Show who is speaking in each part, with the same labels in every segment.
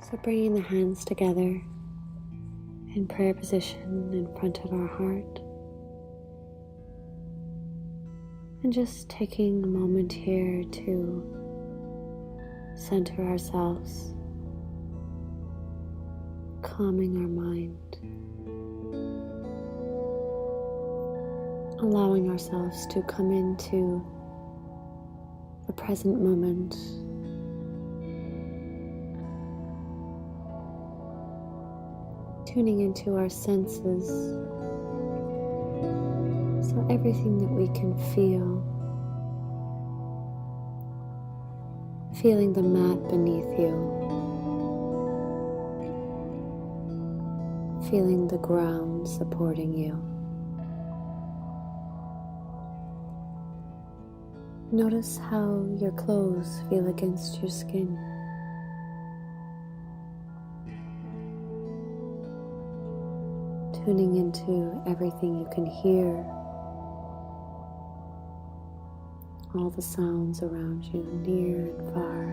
Speaker 1: So bringing the hands together in prayer position in front of our heart. And just taking a moment here to center ourselves, calming our mind, allowing ourselves to come into the present moment. Tuning into our senses, so everything that we can feel, feeling the mat beneath you, feeling the ground supporting you. Notice how your clothes feel against your skin. Tuning into everything you can hear, all the sounds around you, near and far.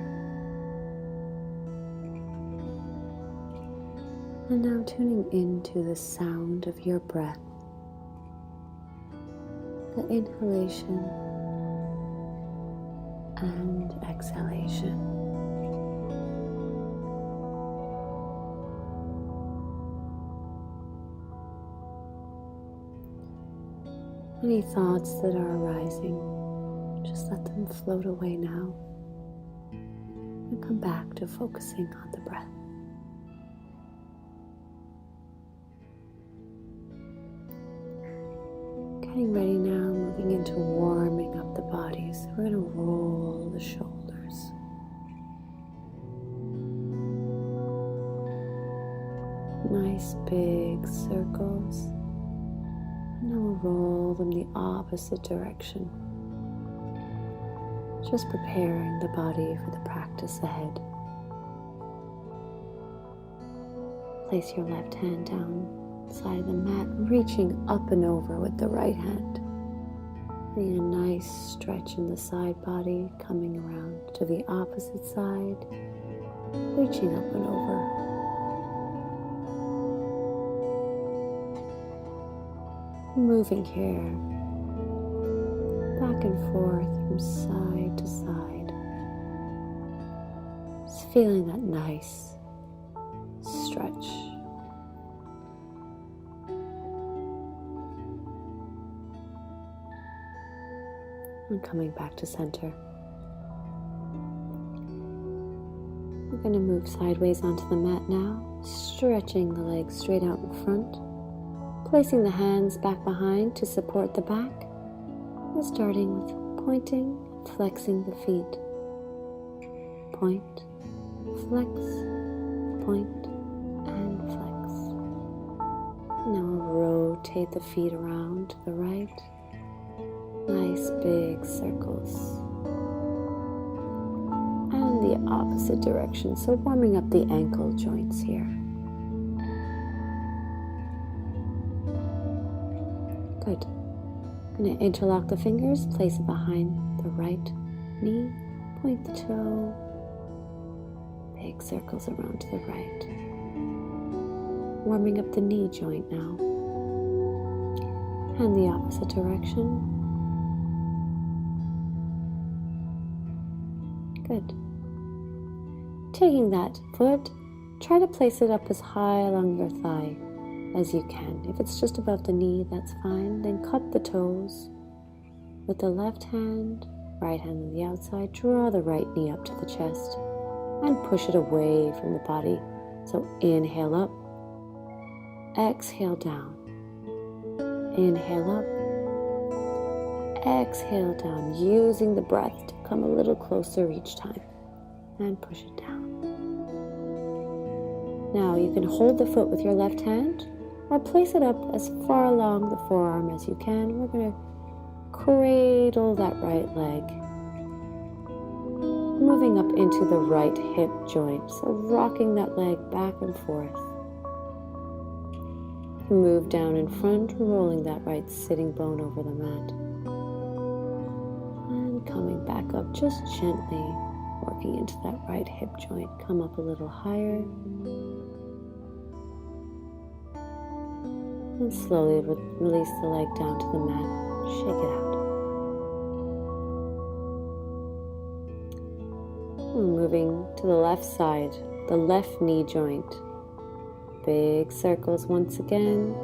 Speaker 1: And now tuning into the sound of your breath, the inhalation and exhalation. Any thoughts that are arising, just let them float away now and come back to focusing on the breath. Getting ready now, moving into warming up the body. So we're going to roll the shoulders. Nice big circles. And now we'll roll them the opposite direction. Just preparing the body for the practice ahead. Place your left hand down side of the mat, reaching up and over with the right hand. Getting a nice stretch in the side body, coming around to the opposite side, reaching up and over. Moving here, back and forth from side to side. Just feeling that nice stretch. And coming back to center. We're going to move sideways onto the mat now, stretching the legs straight out in front. Placing the hands back behind to support the back, and starting with pointing, flexing the feet. Point, flex, point, and flex. And now we'll rotate the feet around to the right. Nice big circles. And the opposite direction, so warming up the ankle joints here. Good. I'm going to interlock the fingers, place it behind the right knee, point the toe, big circles around to the right. Warming up the knee joint now. And the opposite direction. Good. Taking that foot, try to place it up as high along your thigh as you can. If it's just above the knee, that's fine. Then cup the toes with the left hand, right hand on the outside. Draw the right knee up to the chest and push it away from the body. So inhale up, exhale down, inhale up, exhale down, using the breath to come a little closer each time and push it down. Now you can hold the foot with your left hand or place it up as far along the forearm as you can. We're going to cradle that right leg, moving up into the right hip joint, so rocking that leg back and forth. Move down in front, rolling that right sitting bone over the mat. And coming back up just gently, working rocking into that right hip joint. Come up a little higher. And slowly release the leg down to the mat. Shake it out. We're moving to the left side, the left knee joint. Big circles once again.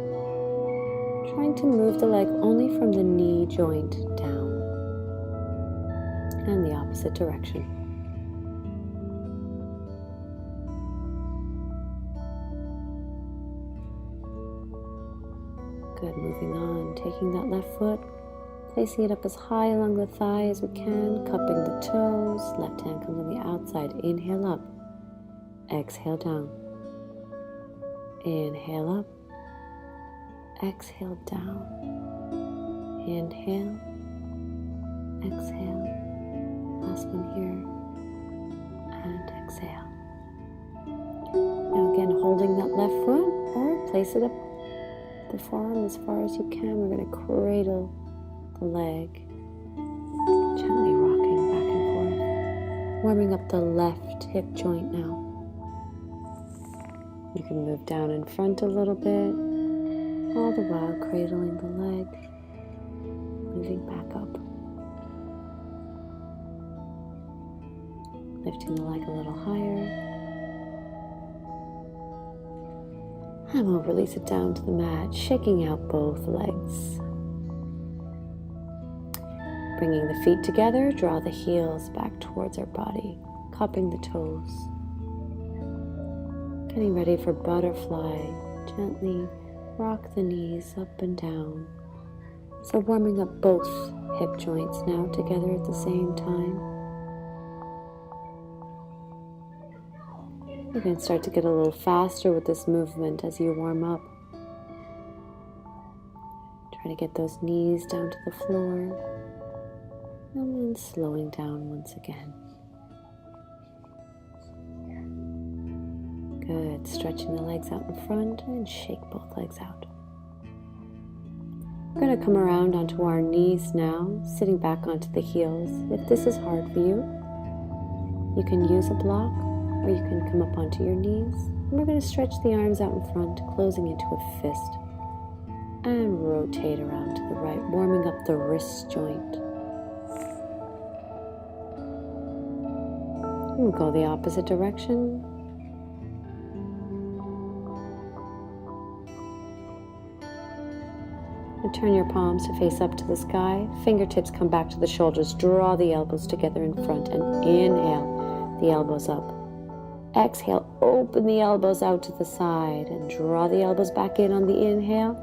Speaker 1: Trying to move the leg only from the knee joint down. And the opposite direction. Good, moving on, taking that left foot, placing it up as high along the thigh as we can, cupping the toes, left hand comes on the outside, inhale up, exhale down, inhale up, exhale down, inhale, exhale, last one here, and exhale. Now again, holding that left foot, or place it up the forearm as far as you can. We're going to cradle the leg, gently rocking back and forth, warming up the left hip joint now. You can move down in front a little bit, all the while cradling the leg, moving back up, lifting the leg a little higher. And we'll release it down to the mat, shaking out both legs. Bringing the feet together, draw the heels back towards our body, cupping the toes. Getting ready for butterfly. Gently rock the knees up and down. So warming up both hip joints now together at the same time. You can start to get a little faster with this movement as you warm up. Try to get those knees down to the floor. And then slowing down once again. Good. Stretching the legs out in front and shake both legs out. We're going to come around onto our knees now, sitting back onto the heels. If this is hard for you, you can use a block, or you can come up onto your knees. And we're going to stretch the arms out in front, closing into a fist. And rotate around to the right, warming up the wrist joint. We'll go the opposite direction. And turn your palms to face up to the sky. Fingertips come back to the shoulders. Draw the elbows together in front and inhale the elbows up. Exhale, open the elbows out to the side and draw the elbows back in on the inhale.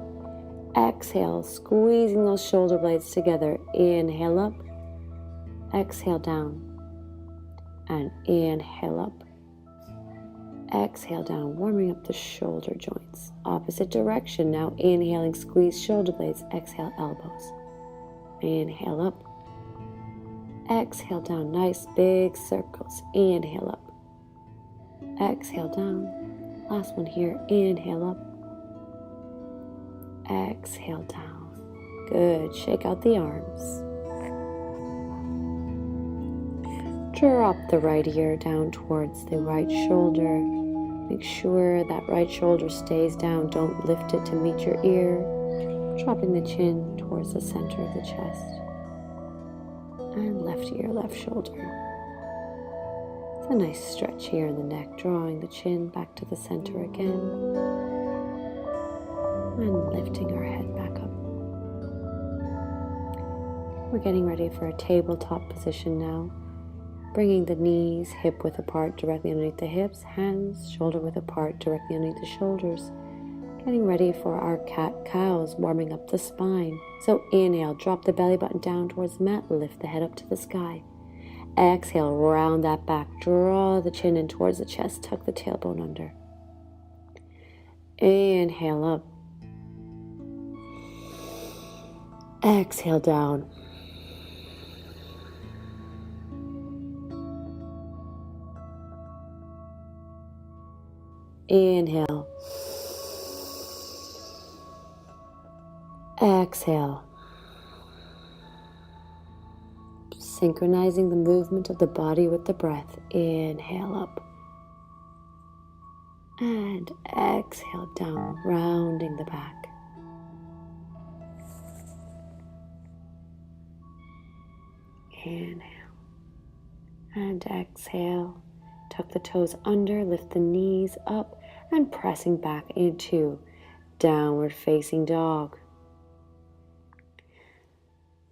Speaker 1: Exhale, squeezing those shoulder blades together. Inhale up, exhale down, and inhale up. Exhale down, warming up the shoulder joints. Opposite direction, now inhaling, squeeze shoulder blades. Exhale, elbows. Inhale up, exhale down, nice big circles. Inhale up. Exhale down. Last one here. Inhale up. Exhale down. Good. Shake out the arms. Drop the right ear down towards the right shoulder. Make sure that right shoulder stays down. Don't lift it to meet your ear. Dropping the chin towards the center of the chest. And left ear, left shoulder. A nice stretch here in the neck, drawing the chin back to the center again, and lifting our head back up. We're getting ready for a tabletop position now, bringing the knees hip width apart directly underneath the hips, hands shoulder width apart directly underneath the shoulders. Getting ready for our cat-cows, warming up the spine. So inhale, drop the belly button down towards the mat, lift the head up to the sky. Exhale, round that back, draw the chin in towards the chest, tuck the tailbone under. Inhale up. Exhale down. Inhale. Exhale. synchronizing the movement of the body with the breath. Inhale up. And exhale down, rounding the back. Inhale. And exhale. Tuck the toes under, lift the knees up, and pressing back into downward facing dog.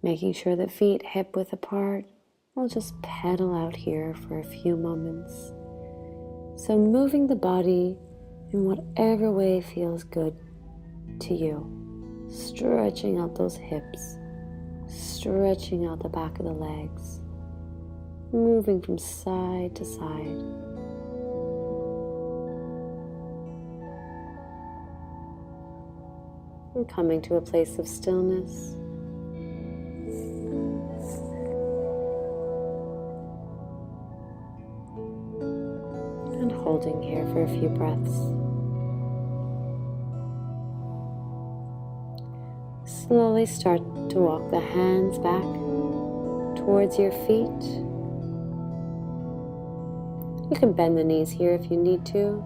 Speaker 1: Making sure that feet hip width apart. We'll just pedal out here for a few moments. So moving the body in whatever way feels good to you. Stretching out those hips. Stretching out the back of the legs. Moving from side to side. And coming to a place of stillness. And holding here for a few breaths. Slowly start to walk the hands back towards your feet. You can bend the knees here if you need to.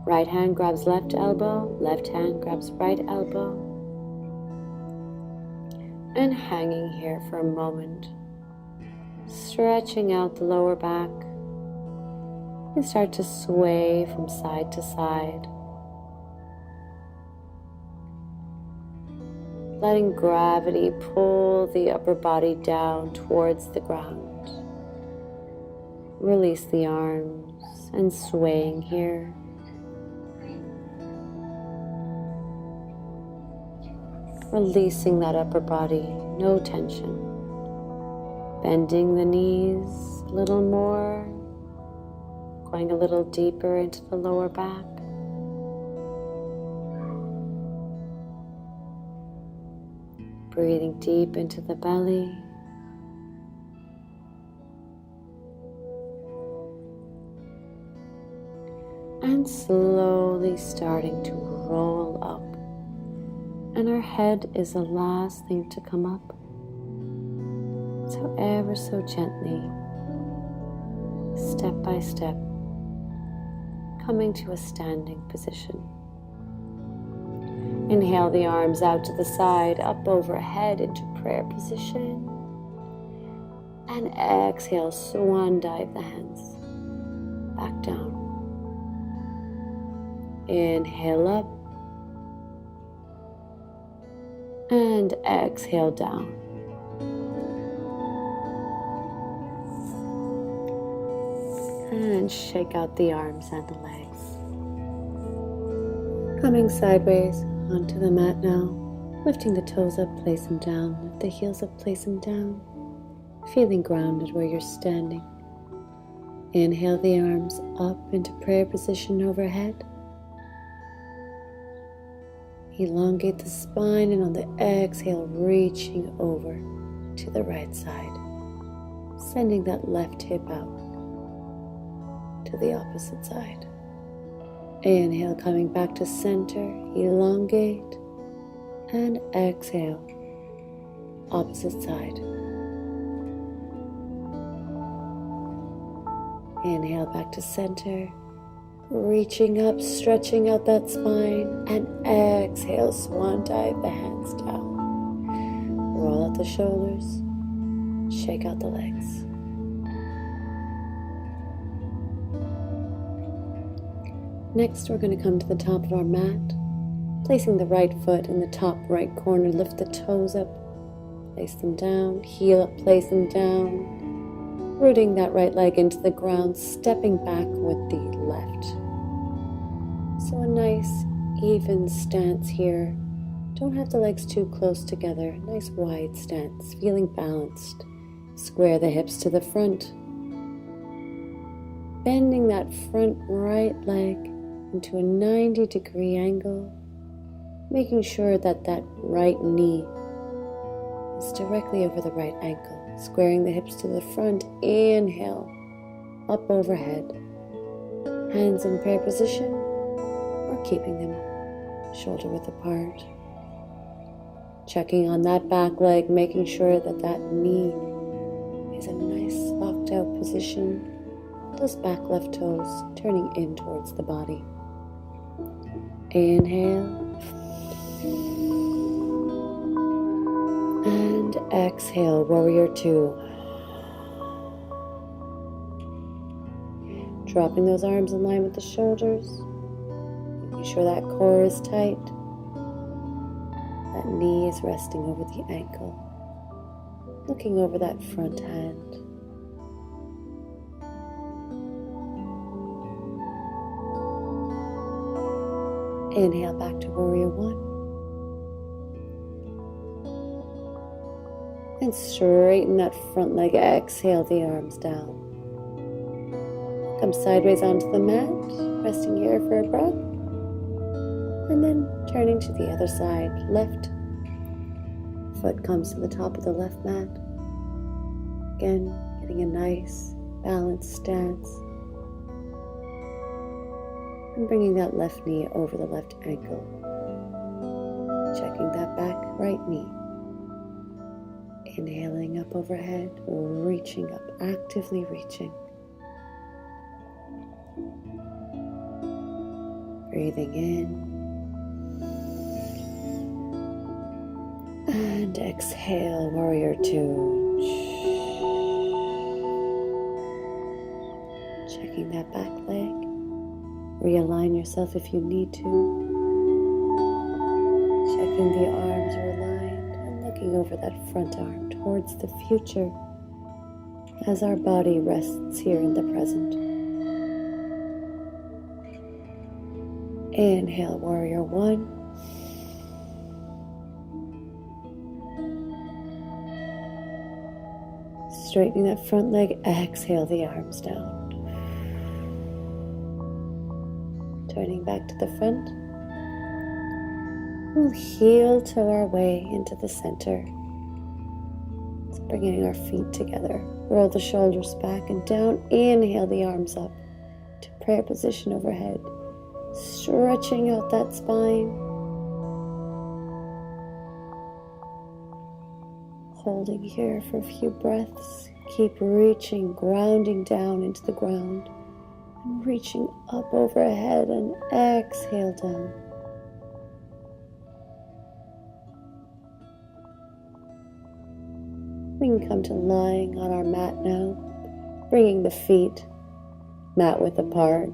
Speaker 1: Right hand grabs left elbow, left hand grabs right elbow. And hanging here for a moment. Stretching out the lower back. And start to sway from side to side. Letting gravity pull the upper body down towards the ground. Release the arms and swaying here. Releasing that upper body, no tension. Bending the knees a little more. Going a little deeper into the lower back. Breathing deep into the belly. And slowly starting to roll up. And our head is the last thing to come up. So ever so gently, step by step, coming to a standing position. Inhale the arms out to the side, up overhead into prayer position. And exhale, swan dive the hands back down. Inhale up. And exhale down. And shake out the arms and the legs. Coming sideways onto the mat now. Lifting the toes up, place them down. Lift the heels up, place them down. Feeling grounded where you're standing. Inhale the arms up into prayer position overhead. Elongate the spine, and on the exhale, reaching over to the right side. Sending that left hip out to the opposite side. Inhale, coming back to center, elongate, and exhale, opposite side. Inhale back to center, reaching up, stretching out that spine, and exhale, swan dive the hands down. Roll out the shoulders, shake out the legs. Next, we're going to come to the top of our mat, placing the right foot in the top right corner. Lift the toes up, place them down, heel up, place them down, rooting that right leg into the ground, stepping back with the left. So a nice even stance here. Don't have the legs too close together. Nice wide stance, feeling balanced. Square the hips to the front. Bending that front right leg into a 90-degree angle, making sure that that right knee is directly over the right ankle. Squaring the hips to the front, inhale, up overhead. Hands in prayer position, or keeping them shoulder width apart. Checking on that back leg, making sure that that knee is a nice locked out position. Those back left toes turning in towards the body. Inhale. And exhale, warrior two. Dropping those arms in line with the shoulders. Making sure that core is tight. That knee is resting over the ankle. Looking over that front hand. Inhale back to warrior one. And straighten that front leg. Exhale the arms down. Come sideways onto the mat, resting here for a breath. And then turning to the other side. Left foot comes to the top of the left mat. Again, getting a nice balanced stance. And bringing that left knee over the left ankle. Checking that back right knee. Inhaling up overhead, reaching up, actively reaching. Breathing in. And exhale, warrior two. Checking that back leg. Realign yourself if you need to. Checking the arms are aligned and looking over that front arm towards the future as our body rests here in the present. Inhale, warrior one. Straightening that front leg, exhale the arms down. Turning back to the front. We'll heel toe our way into the center. It's bringing our feet together. Roll the shoulders back and down. Inhale the arms up to prayer position overhead. Stretching out that spine. Holding here for a few breaths. Keep reaching, grounding down into the ground. And reaching up overhead and exhale down. We can come to lying on our mat now, bringing the feet mat width apart.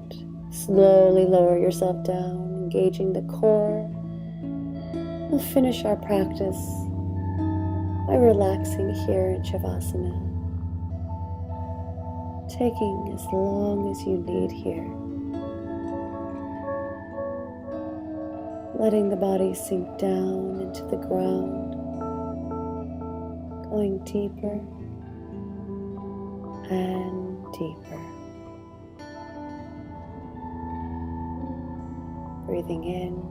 Speaker 1: Slowly lower yourself down, engaging the core. We'll finish our practice by relaxing here in Shavasana. Taking as long as you need here. Letting the body sink down into the ground. Going deeper and deeper. Breathing in